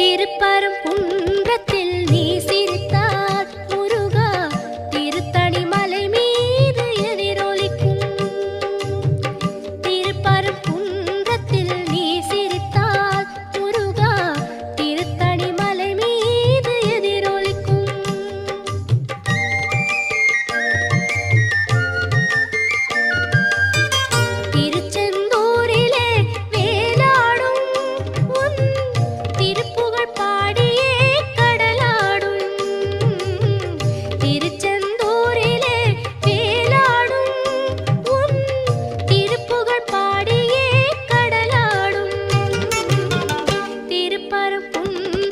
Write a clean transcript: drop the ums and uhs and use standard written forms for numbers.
திருப்பரங்குன்றத்தில் நீ சிரித்தால் முருகா திருத்தணி மலை மீது எதிரொலிக்கும். திருப்பரங்குன்றத்தில் நீ சிரித்தால் முருகா திருத்தணி மலை மீது எதிரொலிக்கும். திருச்செந்தூரிலே வேலாடும் உன் திருப்புகழ் பாடியே கடலாடும். திருச்செந்தூரிலே வேலாடும் உன் திருப்புகழ் பாடியே கடலாடும். திருப்பரங்குன்றத்தில்